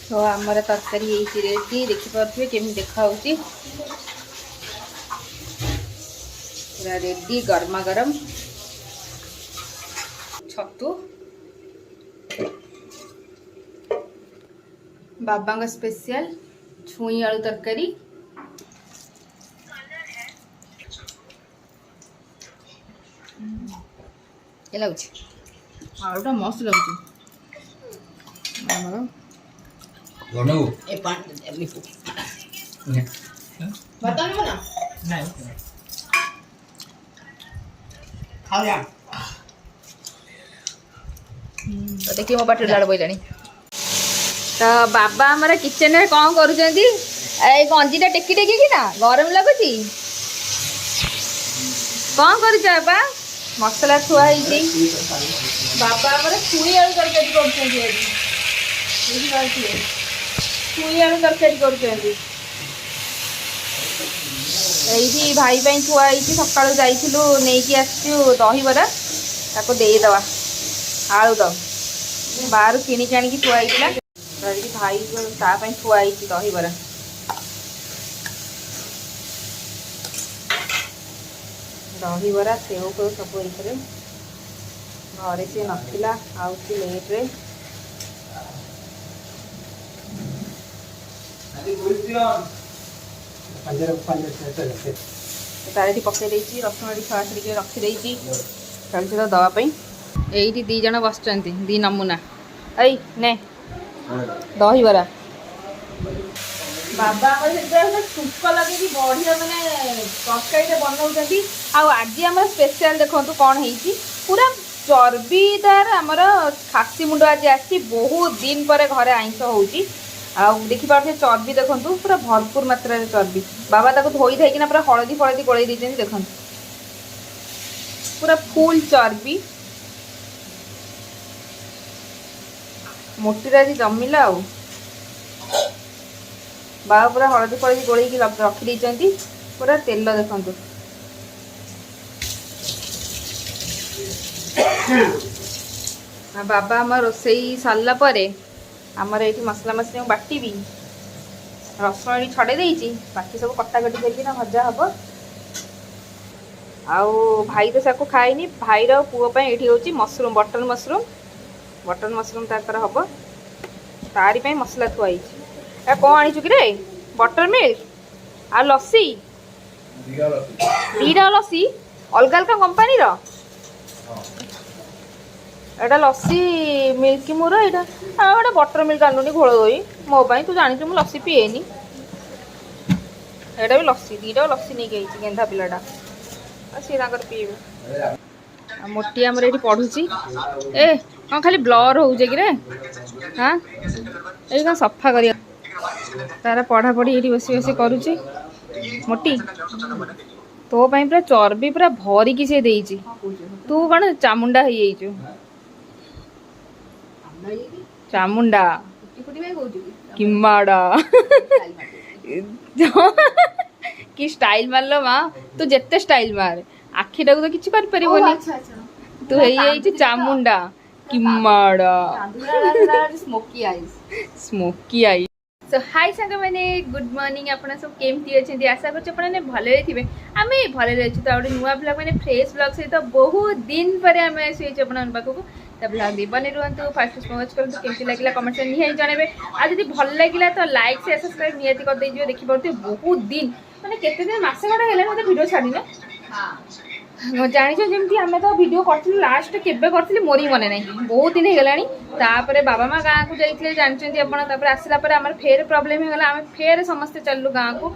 तो आमर तरकारी रेडी देखिपे केमी देखा पूरा रेडी गरमा गरम छतु बाबा स्पेशल छुई आलू तरकारी लगुच आलूटा मस्त लगुच देखिए मो बाटर लाड़ बोलानी तो बाबा हमारा किचन में कौन करुँच गंजीटा टेकी टेकी कि ना गरम लगुच कौन कर बाबा मसला थुआ बाबा हमारा छुई आलू तरकारी छुई आलू तरकारी कर भाई थुआई सका नहीं आसचु दहीबरा ताको देदवा आलुदम बाहर किणिक आणिकी थुआई भाई थुआई दहीबरा दहीबरा सेव को सब घरे सी नाला आउसी लेट्रे तार पकई रसुण छाड़ी रखी चलती तो दवापाई ये दी जन बस दी नमूना ऐ ने दहीबरा बाबा छुक लगे बढ़िया मैंने तरकारी बनाऊँच आज आम स्पेशल देखो कौन है पूरा चर्बी तार आमर खासी मुंड आज आसी बहुत दिन पर घरे आइंस होची देखिपे चर्बी देखो पूरा भरपूर मात्रा चर्बी बाबा ताको धोई थी पूरा हलदी फलदी गोल देखो पूरा फुल चर्बी मोटीरा आज जमिला आ बाबा पूरा हलदी फलदी गोल रखी पूरा तेल देखो बाबा आम रोसई सारा पर आमर ये मसला मसली बाटी रसुण छड़े बाकी सब कटाकटी करके भजा हम आउ भाई तो सबको खाएनी भाई पुओं ये हूँ मसरूम बटन मसरूम तार हम तारी मसला थुआई कौन आनीचु कि रे बटर मिल्क आ लस्सी दीटा लस्सी अलग अलग कंपानी एटा लस्सी मिल्क मोर यहाँ गोटे बटर मिल्क आनुनी घोल दई मोपाई तू जानी मु लस्सी पीएनी एटा भी लस्सी दीटा लस्सी नहीं गई गेंधा पिलाटा सी पीबे मोटी आमर ये पढ़ुची ए कौन खाली ब्लर हो कि रे हाँ ये कौन सफा कर तार पढ़ापढ़ी ये बस बस करुच्ची मोटी तो पूरा चर्बी पूरा भरिकी सी देची तू कौन चामुंडा हो चामुंडा किमाड़ा कि स्टाइल मारलो माँ तू जिते स्टाइल मार आखिटा तो किसी कर तू है चामुंडा किमाड़ा स्मोकी आई सो हाय सांग मैंने गुड मॉर्निंग आपना सब केमती अच्छे आशा कर भले थे आम भले अच्छे तो गोटे नुआ ब्लॉग मैंने फ्रेश ब्लॉग सहित बहुत दिन पर आम आसी पाखक तो ब्लॉग बने रुहतु फास्ट वॉच करूँ केमती लगे कमेंट से निहाई जनइबे आज जब भल लगे तो लाइक से सब्सक्राइब निहाती कर दीजिए देखिपे बहुत दिन मैंने केते दिन मसे खंडे है मतलब वीडियो छाड़ी ना जानी जमी आम तो वीडियो कर लास्ट केवे करी मोर ही मन ना बहुत दिन होगा बाबा माँ गाँव को जाइए जानते आप आसला आम फेर प्रोब्लेम होगा आम फेर समस्ते चलू गाँव को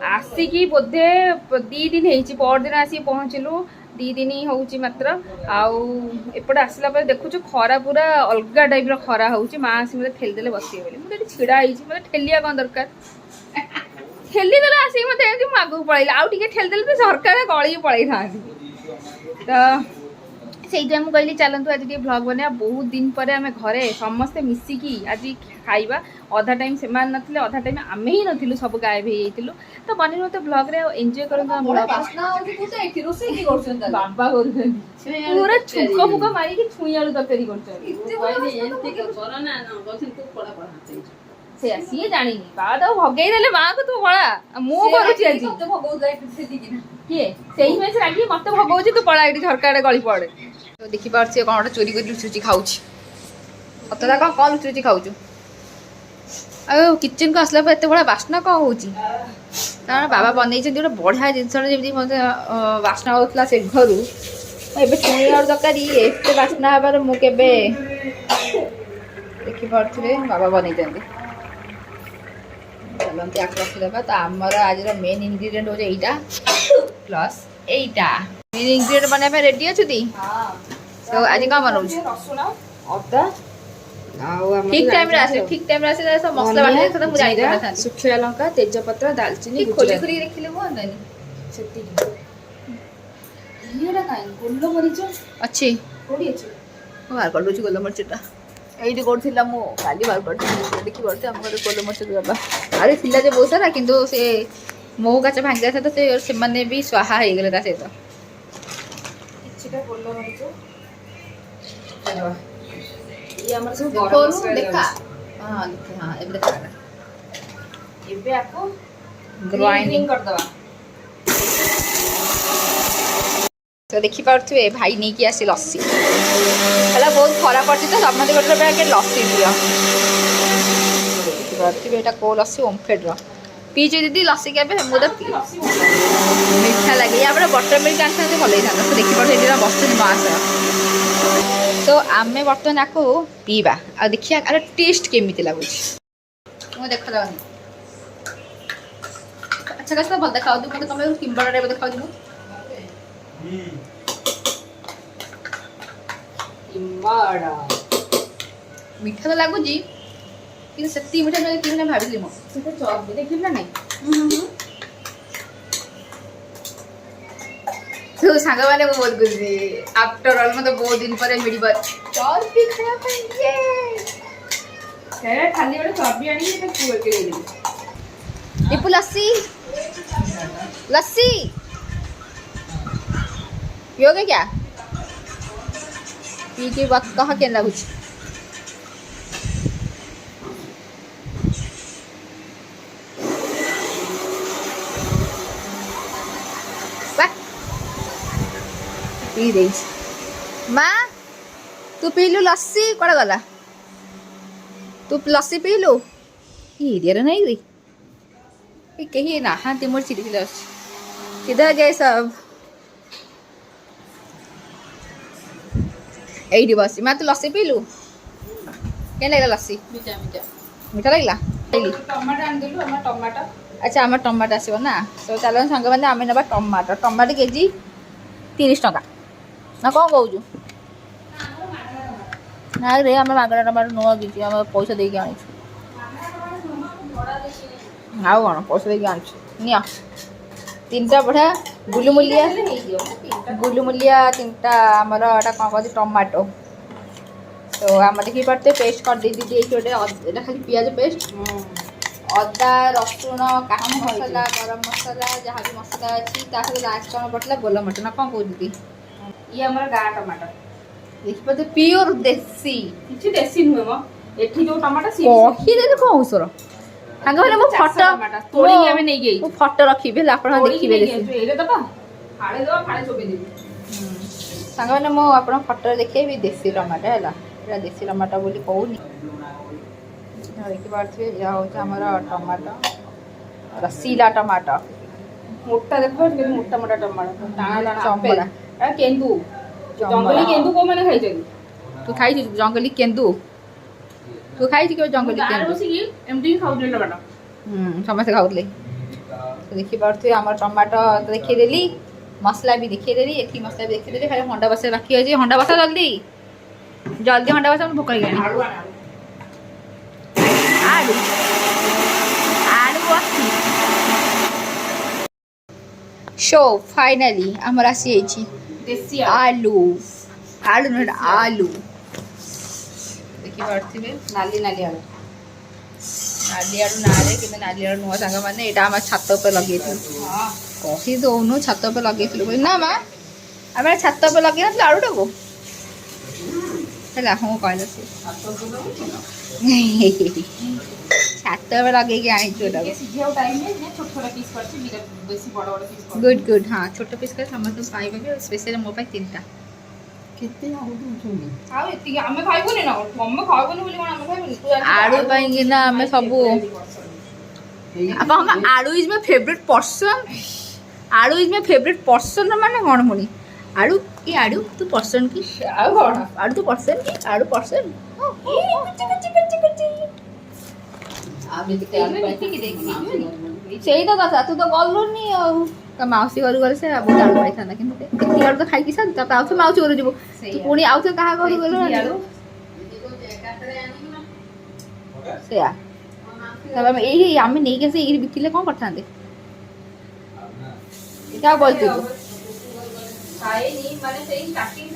आसिकी बोधे 2 दिन हो परदिन आसिक पहुँचलु 2 दिन ही हूँ मात्र आउट आसला देखु खरा पूरा अलग टाइप खरा हो माँ आसी मतलब ठेलीदे बसवे बोली मुझे छिड़ा मतलब ठेलिया कौन दरकार ठेलीदे आसिक मत आगू पलैली आउ टे ठेलीदे तो सरकार गली पलि था तो से कहली चलतु आज ब्लॉग बना बहुत दिन पर आम घरे समस्ते मिसिकी आज खाइबा अधा टाइम से नथिले अधा टाइम आम ही नथिलु सब गायब हो जाइलु तो बनी तो ब्लॉग रे एंजॉय करंतु हम ब्लॉग बाबा पूरा छुक फुक मारी कि छुई आलू तरकारी ସେ ସିଏ ଜାଣିନି ବାବା ତାକୁ ଭଗେଇ ଦେଲେ ମାଆକୁ ତୁ ପଳା ମୁଁ କରୁଛି ଆଜି କିଏ ସେଇଥିପାଇଁ ସେ ରାଗି ମତେ ଭଗଉଛି ତୁ ପଳା ଏଠି ଝରକା ଆଡେ ଗଳି ପଡେ ଦେଖିପାରୁଛି କଣ ଗୋଟେ ଚୋରି କରି ଲୁଚୁଚି ଖାଉଛି ସତଟା କଣ ଲୁଚୁଚି ଖାଉଛୁ ଆଉ କିଚେନକୁ ଆସିଲା ପରେ ଏତେ ବଢ଼ିଆ ବାସ୍ନା କ'ଣ ହେଉଛି କାରଣ ବାବା ବନେଇଛନ୍ତି ଗୋଟେ ବଢ଼ିଆ ଜିନିଷଟା ଯେମିତି ମୋତେ ବାସ୍ନା ହେଉଥିଲା ସେ ଘରୁ ଏବେ ଛୁଇଁ ଆଳୁ ତରକାରୀ ଏତେ ବାସ୍ନା ହେବାର ମୁଁ କେବେ ଦେଖିପାରୁଥିବେ ବାବା ବନେଇଛନ୍ତି ଚାଲନ୍ତି ଆକୁ ରଖିଦେବା ତ ଆମର ଆଜିର ମେନ୍ ଇନଗ୍ରିଡ଼ିଏଣ୍ଟ ହେଉଛି ଏଇଟା ପ୍ଲସ୍ ଏଇଟା ମେନ୍ ଇନଗ୍ରିଡ଼ିଏଣ୍ଟ ବନେଇବା ପାଇଁ ରେଡ଼ି ଅଛନ୍ତି ତ ଆଜି କ'ଣ ବନଉଛି ରସୁଣ ଅଦା ଠିକ୍ ଟାଇମ୍ରେ ଆସେ ଠିକ୍ ଟାଇମ୍ରେ ଆସେ ସବୁ ମସଲା ବାଟି ଦେଇଥାନ୍ତା ମୁଁ ଜାଣିପାରିନଥାନ୍ତି ଶୁଖିଲା ଲଙ୍କା ତେଜପତ୍ର ଡାଲଚିନି ଖୋଲି ଖୋଲିକି ଦେଖିଲେ ହୁଅନ୍ତାନି ସେତିକି ଇଏଟା କାଇଁ ଗୋଲମରିଚ ଅଛି କୋଉଠି ଅଛି ମୁଁ ବାହାର କରିଦେଉଛି ଗୋଲମରିଚଟା ଏଇଠି କରୁଥିଲା ମୁଁ କାଲି ବାହାର କରିଥିଲି ଦେଖିପାରୁଛି ଆମ ଘରେ ଗୋଲମରିଚ ଦେବା ଆରେ ଥିଲା ଯେ ବହୁତ ସାରା କିନ୍ତୁ ସେ ମହୁ କାଚ ଭାଙ୍ଗିଲା ସହିତ ସେମାନେ ବି ସ୍ୱାହା ହେଇଗଲେ ତା ସହିତ କିଛିଟା ଗୋଲମରିଚ ये हमर सब देखा हां हां ଏବେ ଦେଖା ଏବେ ଆକୁ ଗ୍ରାइंडिंग कर दवा तो देखि पारथुए भाई नहीं कि आसी लस्सी हला बहुत खरा पड़छि तो समझ गोटे बैग लस्सी दियो देखि पारथुए एटा को लस्सी ओमफेड रो पीजे दीदी लस्सी के मु तो मीठा लगे या बटर मिल्क आनते भल होता तो देखि पारथुए बस मास तो आम बर्तमान आपको पीवा आ देखिए आर टेस्ट केमी लगुच देखा जाऊनी अच्छा कैसे भल देखा मतलब तुम किम्बड़ा टाइप देखा मीठा तो लगुच कि मीठा नहीं भाविली मुझे देखिए ना नहीं तो सांग मैंने बहुत खुशी आफ्टर ऑल मतलब बहुत दिन पर मिल चर्बी खाली बड़े चर्बी आनी दीपू लस्सी लस्सी पियोगे क्या पी के वक्त कहाँ के लगुच पी दे माँ तू पीलु लस्सी कौन गला तू लस्सी पीलु एरिया नहीं गई कहीं नहांती मोर चिड़ी किधर गए सब एडी बसी माँ तू लस्सी पीलु क्या लगा लस्सी मीठा मीठा मीठा लगला टमाटर आन देलु हम टमाटर अच्छा आम टमाटर आसो ना तो चलो सांग मैंने आम ना टमाटर टमाटर केजी 30 टका ना कौन कौच ना रे आम मागଣା टमाटर नुआ कि आम पैसा देके आनी आउ कौन पैसा देके आनी निया 3टा बढ़िया गुलुमुलिया 3टा आमर एटा कौन कहते टमाटो तो आम देखी पारते पेस्ट कर दे दीदी गोटे खाली पियाज पेस्ट अदा रसुण काठी मसला गरम मसला जहाँ भी मसला अच्छी लास्ट कौन पड़ता गोलमरिच ना कौन कह दीदी ये हमर गाँ टमाटर देखी पाते प्योर देसी किछि देसी नुहे म एठी जो टमाटर सी कही दे कौन उसर सांग मैंने मो फोटो तोड़ी हमें नहीं गई मो फोटो रखी बेले आपण देखिबे देसी एले दबा फाड़े दबा फाड़े चोबे देबी सांग मैंने मो आपण फोटो देखिबे देसी टमाटर हैला एटा देसी टमाटर बोली कहूनी देखी पारथि या हो हमर टमाटर रसीला टमाटर मोटा देखो मोटा मोटा टमाटर टाणा चंपड़ा केंदू जंगली केंदू को मैंने खाई जगी तू खाई जंगली केंदू तू खाई के जंगली केंदू एमडी खाउ देला बाटा समस्त खाउले तो देखि पारथि हमर टमाटर देखि देली मसला भी देखि देली एठी मसला भी देखि देली खाली हंडा बसे बाकी है जे हंडा बसा जल्दी जल्दी हंडा बसा भूख लगे आलू आलू आलू बसी शो फाइनली हमर आसी एछि देसी आलू आलू नट आलू देखि पारथिबे नाली नाली आलू नाली आलू नाले कि नाली आलू नुआ सांग माने एटा हम छात पे लगेथि हां कही दोनु छात पे लगेथिलु ना मां हम छात पे लगे ना आलू टाको हैला हूँ कहला से ଛାତରେ ଲଗେଇକି ଆଣିଛୁ ଏଟାକୁ। ସିଝିବାକୁ ଟାଇମ୍ ନାହିଁ ଛୋଟ ଛୋଟ ପିସ୍ କରିଛି ବେଶୀ ବଡ଼ ବଡ଼ ପିସ୍ କରିଛି। Good good. ହଁ ଛୋଟ ପିସ୍ କରି ସମସ୍ତଙ୍କୁ ପାଇବେ ବି ସ୍ପେଶାଲି ମୋ ପାଇଁ 3ଟା। କେତେ ଆଳୁ ଦଉଛନ୍ତି? ଆଉ ଏତିକି ଆମେ ଖାଇବୁନି ନା ତମେ ଖାଇବନି ବୋଲି କଣ ଆମେ ଖାଇବୁନି? ଆଳୁ ପାଇଁକିନା ଆମେ ସବୁ ଆପଣ ଆଳୁ ଇଜ୍ ମାଇ ଫେଭରେଟ୍ ପର୍ସନ୍। ଆଳୁ ଇଜ୍ ମାଇ ଫେଭରେଟ୍ ପର୍ସନ୍ ମାନେ କ'ଣ ପୁଣି ଆଳୁ କି ଆଳୁ ତୁ ପର୍ସନ୍ କି ଆଉ କଣ ଆଳୁ ତୁ ପର୍ସନ୍ କି ଆଳୁ ପର୍ସନ୍। ସେଇ ତ କଥା ତୁ ତ ଗଲୁନି ଆଉ ତା ମାଉସୀ ଘରକୁ ଗଲେ ସେ ବହୁତ ଆଳୁ ପାଇଥାନ୍ତା କିନ୍ତୁ ଏତିକି ଆଳୁ ତ ଖାଇକି ସାର ତାପରେ ଆଉ ଥରେ ମାଉସୀ ଘରକୁ ଯିବୁ ତୁ ପୁଣି ଆଉ ଥରେ କାହା ଘରକୁ ଗଲୁ ସେଇଆ ତାପରେ ଏଇଠି ଆମେ ନେଇକି ଆସି ଏଇଠି ବିକିଲେ କ'ଣ କରିଥାନ୍ତେ? ଏଇଟା ଆଉ ବଳୁଛୁ ଖାଇନି ମାନେ ସେଇ ଷ୍ଟାର୍ଟିଂ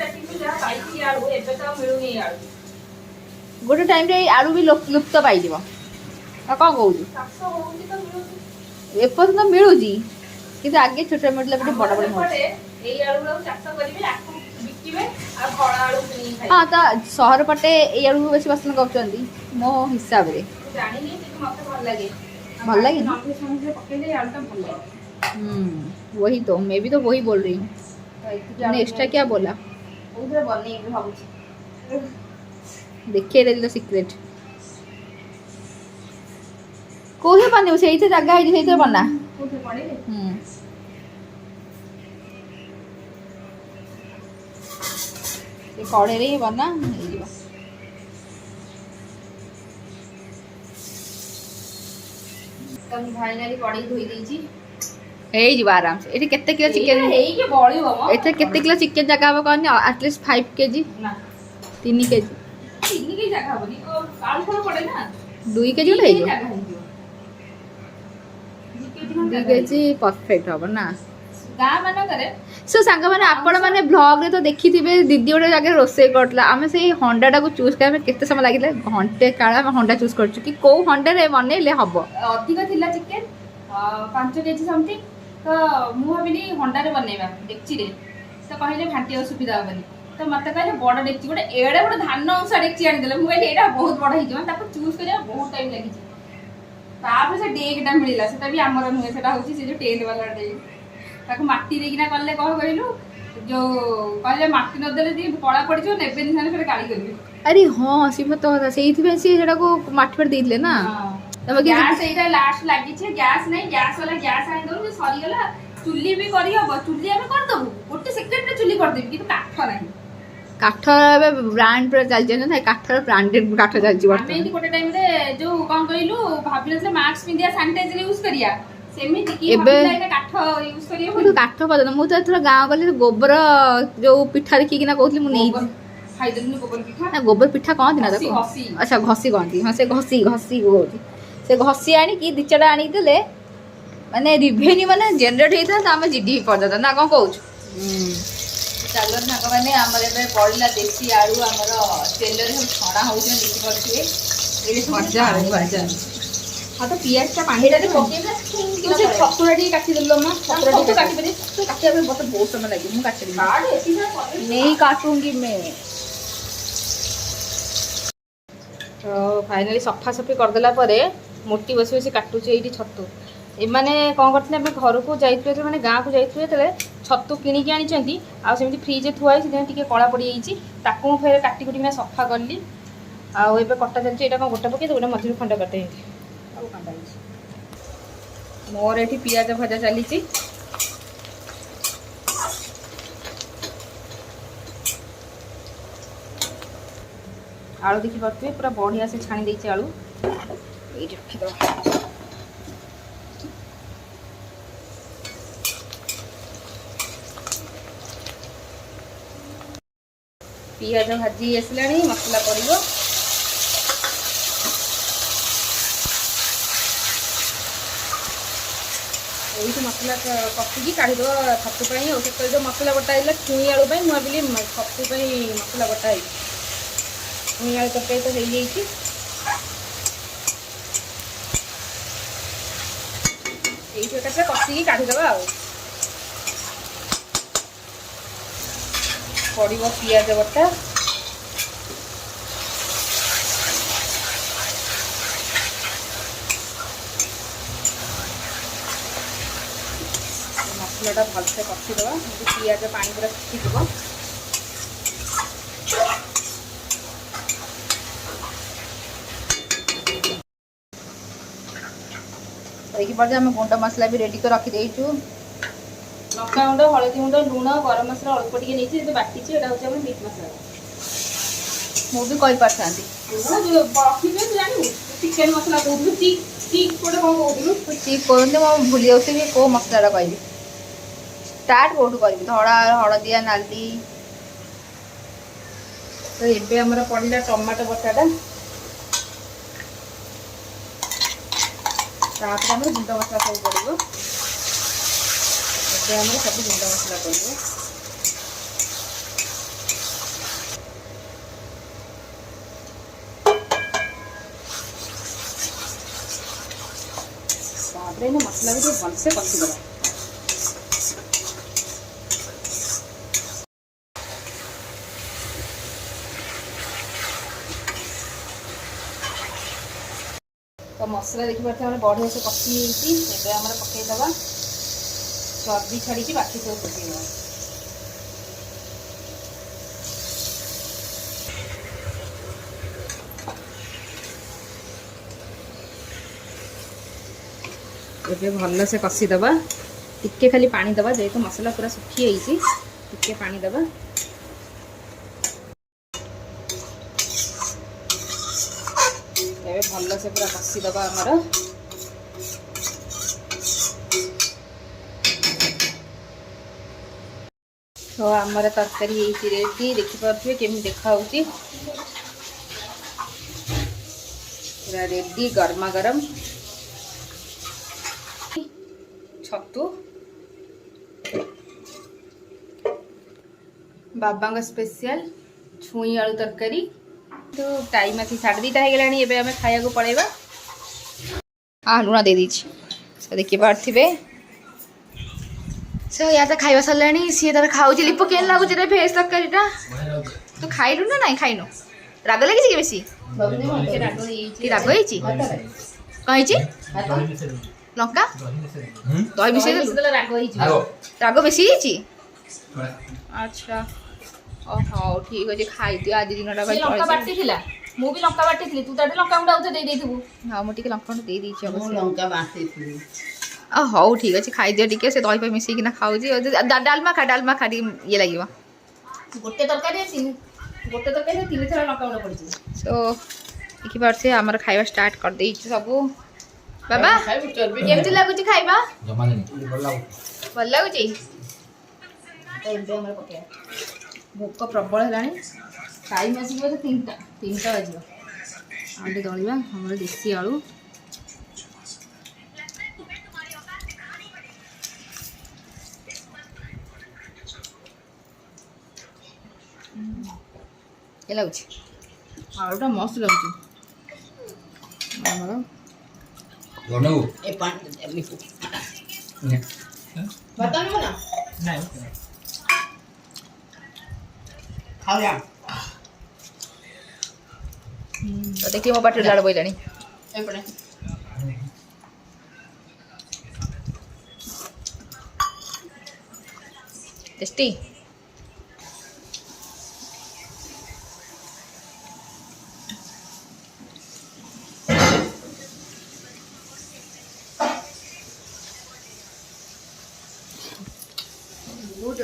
ଯାହା ପାଇଥିଲି ଆଳୁ ଏବେ ତ ଆଉ ମିଳୁନି ଆଳୁ। ଗୋଟେ ଟାଇମ୍ରେ ଏଇ ଆଳୁ ବି ଲୁପ୍ତ ପାଇଯିବ। ଆଉ କ'ଣ କହୁଛୁ? ଚାଷ ହଉଛି ତ ମିଳୁଛି। ଏପର୍ଯ୍ୟନ୍ତ ମିଳୁଛି କିନ୍ତୁ ଆଗେ ଛୋଟ ମିଳିଲା ଗୋଟେ ବଡ଼ ବଡ଼ ମିଳୁଛି। ଏଇ ଆଳୁ ଚାଷ କରିବେ ଆକୁ ବିକିବେ ଆଉ ଫଳ ଆଳୁ କିଣିକି ଖାଇବେ। ହଁ ତ ସହର ପଟେ ଏଇ ଆଳୁକୁ ବେଶୀ ପସନ୍ଦ କରୁଛନ୍ତି ମୋ ହିସାବରେ। ଜାଣିନି କିନ୍ତୁ ମତେ ଭଲ ଲାଗେ। ଭଲ ଲାଗେ ନା? ନନଭେଜ ପକେଇଲେ ଏଇ ଆଳୁଟା ଭଲ ଲାଗେ। वही तो मैं भी तो वही बोल रही हूँ। तूने एक्स्ट्रा क्या बोला? କୋଉଥିରେ ବନେଇବି ଭାବୁଛି। देखिए रे सिक्रेट कोहे बने ସେଇଠି ଜାଗା ହେଇଛି ସେଇଥିରେ ବନା। କୋଉଥିରେ ପଡିଲେ? ସେ କଢ଼େଇରେ ହିଁ ବନା ହେଇଯିବ। ତ ମୁଁ ଫାଇନାଲି କଡେଇ ଧୋଇ ଦେଇଛି। ହେଇଯିବ ଆରାମସେ। ଏଠି କେତେ କିଲୋ ଚିକେନ? ହେଇକି ବଳିବ ମ। ଏଥିରେ କେତେ କିଲୋ ଚିକେନ ଜାଗା ହବ କହନି? ଆଟଲିଷ୍ଟ 5 କେଜି ନା 3 କେଜି 3 କେଜି ଜାଗା ହବନି ଆଳୁ ଫଳ ପଡେ ନା 2 କେଜି ଗୋଟେ ହେଇଯିବ। ଜାଗା ହେଇଯିବ 2 କେଜି ପରଫେକ୍ଟ ହବ ନା? ଗାଁ ମାନଙ୍କରେ ସୋ ସାଙ୍ଗମାନେ ଆପଣ ମାନେ ବ୍ଲଗରେ ତ ଦେଖିଥିବେ ଦିଦି ଗୋଟେ ଜାଗାରେ ରୋଷେଇ କରୁଥିଲା ଆମେ ସେଇ ହଣ୍ଡାଟାକୁ ଚୁଜ୍ କରିବା ପାଇଁ କେତେ ସମୟ ଲାଗିଲା ଘଣ୍ଟେ କାଳ ଆମେ ହଣ୍ଡା ଚୁଜ୍ କରିଛୁ କି କୋଉ ହଣ୍ଡାରେ ବନେଇଲେ ହବ। ଅଧିକ ଥିଲା ଚିକେନ 5 କେଜି ସମଥିଙ୍ଗ ତ ମୁଁ ଭାବିଲି ହଣ୍ଡାରେ ବନେଇବା ଡେକ୍ଚିରେ ତ କହିଲେ ଘାଣ୍ଟିବାକୁ ସୁବିଧା ହବନି ତ ମତେ କହିଲେ ବଡ ଡେକ୍ଚି ଗୋଟେ ଏଡେ ବଡ ଧାନ ଅଂଶ ଡେକ୍ଚି ଆଣିଦେଲେ ମୁଁ କହିଲି ଏଇଟା ବହୁତ ବଡ ହେଇଯିବ ତାକୁ ଚୁଜ୍ କରିବା ବହୁତ ଟାଇମ୍ ଲାଗିଛି ତାପରେ ସେ ଡେକ୍ଟା ମିଳିଲା ସେଟା ବି ଆମର ନୁହେଁ ସେଟା ହଉଛି ସେ ଯୋଉ ଟେଣ୍ଟ ବାଲା ଡେକ୍ ତାକୁ ମାଟି ଦେଇକିନା କଲେ କ'ଣ କହିଲୁ ଯୋଉ କହିଲେ ମାଟି ନଦେଲେ ଟିକେ କଳା ପଡିଯିବ ନେବେନି ସେମାନେ ଫେରେ ଗାଳି କରିବେ। ଆରେ ହଁ ସିଏ ତ କଥା ସେଇଥିପାଇଁ ସିଏ ସେଟାକୁ ମାଟି ଫାଟି ଦେଇଥିଲେ ନା। ଗ୍ୟାସ୍ ଏଇଟା ଲାଷ୍ଟ ଲାଗିଛି ଗ୍ୟାସ୍ ନାହିଁ ଗ୍ୟାସ୍ ବାଲା ଗ୍ୟାସ୍ ଆଣିଦବୁ ସରିଗଲା ଚୁଲି ବି କରିହବ ଚୁଲି ଆମେ କରିଦବୁ ଗୋଟେ ସେକେଣ୍ଡରେ ଚୁଲି କରିଦେବି କିନ୍ତୁ କାଠ ନାହିଁ। କାଠ ଏବେ ବ୍ରାଣ୍ଡ ପୁରା ଚାଲିଛି ନା କାଠର ବ୍ରାଣ୍ଡେଡ କାଠ ଚାଲିଛି ଆମେ ଏମିତି ଗୋଟେ ଟାଇମରେ ଯୋଉ କ'ଣ କହିଲୁ ଭାବିନଥିଲେ ମାସ୍କ ପିନ୍ଧିବା ସାନିଟାଇଜର ୟୁଜ କରିବା ସେମିତି କି ଏବେ କାଠ ୟୁଜ କରିବା କାଠ ପଦ ମୁଁ ତ ଏଥର ଗାଁ ଗଲି ଗୋବର ଯୋଉ ପିଠା ଦେଖିକିନା କହୁଥିଲି ମୁଁ ନେଇଛି ଖାଇଦେଲୁନି ଗୋବର ପିଠା ନା ଗୋବର ପିଠା କହନ୍ତି ନା ତାକୁ ଆଚ୍ଛା ଘଷି କହନ୍ତି ହଁ ସେ ଘଷି କହୁଛି ସେ ଘଷି ଆଣିକି 2-4ଟା ଆଣିକି ଦେଲେ ମାନେ ରିଭେନ୍ୟୁ ମାନେ ଜେନେରେଟ୍ ହେଇଥାନ୍ତା ଆମେ ଜିଡି ପର୍ଯ୍ୟନ୍ତ ନା କ'ଣ କହୁଛୁ? ଚାଲ ସାଙ୍ଗମାନେ ଆମର ଏବେ ପଡ଼ିଲା ଦେଶୀ ଆଳୁ ଆମର ତେଲରେ ସବୁ ଛଣା ହେଉଛି ଦେଖିପାରୁଥିବେ ଏଇଠି ଭଜା ଆଳୁ ଭଜା ହଁ ତ ପିଆଜଟା ପାଣିରେ ପକେଇବା ତୁ ସେ ଛତୁଟା ଟିକେ କାଟିଦେଲୁ ମା ଛତୁଟା ଟିକେ କାଟିପାରିବି ତୁ କାଟିବା ପାଇଁ ମୋତେ ବହୁତ ସମୟ ଲାଗିବ ମୁଁ କାଟିବି ନେଇ କାଟୁଙ୍ଗି ମେ ତ ଫାଇନାଲି ସଫାସଫି କରିଦେଲା ପରେ ମୋଟି ବସି ବସି କାଟୁଛି ଏଇଠି ଛତୁ ଏମାନେ କ'ଣ କରିଥିଲେ ଆମେ ଘରକୁ ଯାଇଥିଲେ ମାନେ ଗାଁକୁ ଯାଇଥିଲେ ଯେତେବେଳେ ଛତୁ କିଣିକି ଆଣିଛନ୍ତି ଆଉ ସେମିତି ଫ୍ରିଜରେ ଥୁଆ ହେଇଛି ସେଥିପାଇଁ ଟିକେ କଳା ପଡ଼ିଯାଇଛି ତାକୁ ମୁଁ ଫେରେ କାଟି କୁଟିକିନା ସଫା କଲି ଆଉ ଏବେ କଟା ଚାଲିଛି ଏଇଟା କ'ଣ ଗୋଟା ପକେଇ ଗୋଟେ ମଝିରୁ ଖଣ୍ଡ କଟା ହେଇଛି ଆଉ କାଟା ହେଇଛି ମୋର ଏଠି ପିଆଜ ଭଜା ଚାଲିଛି ଆଳୁ ଦେଖିପାରୁଥିବେ ପୁରା ବଢ଼ିଆ ସେ ଛାଣି ଦେଇଛି ଆଳୁ ଏଇଠି ରଖିଦେବା ପିଆଜ ଭାଜି ଆସିଲାଣି ମସଲା ପଡ଼ିବ ଏଇଠି ମସଲା କଷିକି କାଢ଼ିଦେବା ଛତୁ ପାଇଁ ଆଉ ସେତେବେଳେ ଯେଉଁ ମସଲା ବଟା ହେଇଥିଲା ଛୁଇଁ ଆଳୁ ପାଇଁ ମୁଁ ଭାବିଲି ଛତୁ ପାଇଁ ମସଲା ବଟା ହେଇଛି ଛୁଇଁ ଆଳୁ ତରକାରୀ ତ ହେଇଯାଇଛି ଏଇଠି ଏକାଥରେ କଷିକି କାଢ଼ିଦେବା ଆଉ ପଡ଼ିବ ପିଆଜ ବଟା ମସଲାଟା ଭଲସେ କଷିଦେବା ପିଆଜ ପାଣି ପୁରା ଶୁଖିଯିବ। ଦେଖିପାରୁଛ ଆମେ ଗୁଣ୍ଡ ମସଲା ବି ରେଡ଼ି କରି ରଖିଦେଇଛୁ। ଲଙ୍କାଗୁଣ୍ଡ, ହଳଦୀ ଗୁଣ୍ଡ, ଲୁଣ, ଗରମ ମସଲା ଅଳ୍ପ ଟିକେ ନେଇଛି, ଯେହେତୁ ବାଟିଛି। ଏଇଟା ହେଉଛି ଆମର ମିଟ୍ ମସଲା। ମୁଁ ବି କହିପାରିଥାନ୍ତି। ରଖିବେ ତୁ ଜାଣିବୁ ଚିକେନ ମସଲା କହୁଥିଲୁ, ଚିକ୍ ଗୋଟେ କ'ଣ କହୁଥିଲୁ? ଚିକ୍ କହୁଛନ୍ତି, ମୁଁ ଭୁଲି ଯାଉଛି କି କେଉଁ ମସଲାଟା କହିବି। ଷ୍ଟାର୍ଟ କେଉଁଠୁ କରିବି? ଧଳା, ହଳଦିଆ, ନାଲି। ତ ଏବେ ଆମର ପଡ଼ିଲା ଟମାଟୋ ବଟାଟା, ତାପରେ ଆମର ଗୁଣ୍ଡ ମସଲା ସବୁ ପଡ଼ିବ। ଏବେ ଆମର ସବୁ ଗୁଣ୍ଡ ମସଲା ପଡ଼ିବ। ତାପରେ ଏଇନା ମସଲାକୁ ଟିକେ ଭଲସେ କଷିଦେବା। ତ ମସଲା ଦେଖିପାରୁଥିବେ ଆମର ବଢ଼ିଆ ସେ କଷି ହେଇଛି। ଏବେ ଆମର ପକାଇଦେବା ଚର୍ବି ଛାଡ଼ିକି ବାକି ସବୁ ପକାଇଦେବା। ଏବେ ଭଲସେ କଷିଦେବା। ଟିକେ ଖାଲି ପାଣି ଦେବା, ଯେହେତୁ ମସଲା ପୁରା ଶୁଖି ହେଇଛି। ଟିକେ ପାଣି ଦେବା। ଏବେ ଭଲସେ ପୁରା କଷିଦେବା ଆମର। ତ ଆମର ତରକାରୀ ହେଇଛି ରେଡ଼ି। ଦେଖିପାରୁଥିବେ କେମିତି ଦେଖାହେଉଛି, ପୁରା ରେଡ଼ି, ଗରମା ଗରମ ଛତୁ। ବାବାଙ୍କ ସ୍ପେଶିଆଲ ଛୁଇଁ ଆଳୁ ତରକାରୀ। ତ ଟାଇମ୍ ଆସି 2:30 ହେଇଗଲାଣି। ଏବେ ଆମେ ଖାଇବାକୁ ପଳେଇବା। ଲୁଣ ଦେଇଦେଇଛି। ଦେଖିପାରୁଥିବେ ୟା ତ ଖାଇବା ସରିଲାଣି। ସିଏ ତାର ଖାଉଛି। ଲିପୁ କେନ୍ ଲାଗୁଛି ରେ ଭେଜ୍ ତରକାରୀଟା? ତୁ ଖାଇଲୁ ନା ନାଇଁ? ଖାଇନୁ? ରାଗ ଲାଗିଛି କି ବେଶୀ? ରାଗ ହେଇଛି? କ'ଣ ହେଇଛି? ଲଙ୍କା ଦହି ମିଶେଇ ଦେଲୁ? ରାଗ ବେଶୀ ହେଇଛି? ଆଚ୍ଛା, ହଉ ଠିକ୍ ଅଛି, ଖାଇଦିଅ ଆଜି ଦିନଟା। ଲଙ୍କା ବାଟିଥିଲା, ମୁଁ ବି ଲଙ୍କା ବାଟିଥିଲି। ତୁ ତାଠୁ ଲଙ୍କା ଗୁଣ୍ଡ ଆଉଥରେ ଦେଇଦେଇଥିବୁ। ହଁ, ମୁଁ ଟିକେ ଲଙ୍କା ଗୁଣ୍ଡ ଦେଇଦେଇଛି ମୁଁ ଅବଶ୍ୟ। ଲଙ୍କା ବାଟିଥିଲି। ହଉ ଠିକ୍ ଅଛି, ଖାଇଦିଅ ଟିକେ। ସେ ଦହି ଫହି ମିଶେଇକିନା ଖାଉଛି। ଡାଲମା ଖା ଟିକେ ଇଏ ଲାଗିବ। ଗୋଟେ ତରକାରୀରେ 3 ଥର ଲଙ୍କା ଗୁଣ୍ଡ ପଡ଼ିଯିବ। ସୋ ଦେଖିପାରୁଥିବେ ଆମର ଖାଇବା ଷ୍ଟାର୍ଟ କରିଦେଇଛୁ ସବୁ। ବାବା କେମିତି ଲାଗୁଛି ଖାଇବା? ଭଲ ଲାଗୁଛି? ତ ଏବେ ଆମର ପକାଇବା। ଭୋକ ପ୍ରବଳ ହେଲାଣି। ଟାଇମ୍ ଆସିକି ବୋଧେ 3ଟା ବାଜିବ। ଆଉ ଟିକେ ଦଳିବା ଆମର ଦେଶୀ ଆଳୁ। ଏ ଲାଗୁଛି? ଆଳୁଟା ମସ୍ତ ଲାଗୁଛି ଆମର। ଏ ପାଣି ଲିପୁ ଭାତ ଆଣିବ ନା? ଖାଇବା। ତ ଦେଖିବ ମୋ ପାଟିରେ ଲାଳ ବୋଇଲାଣି। ଏପଟେ টেস্টি? ବହୁତ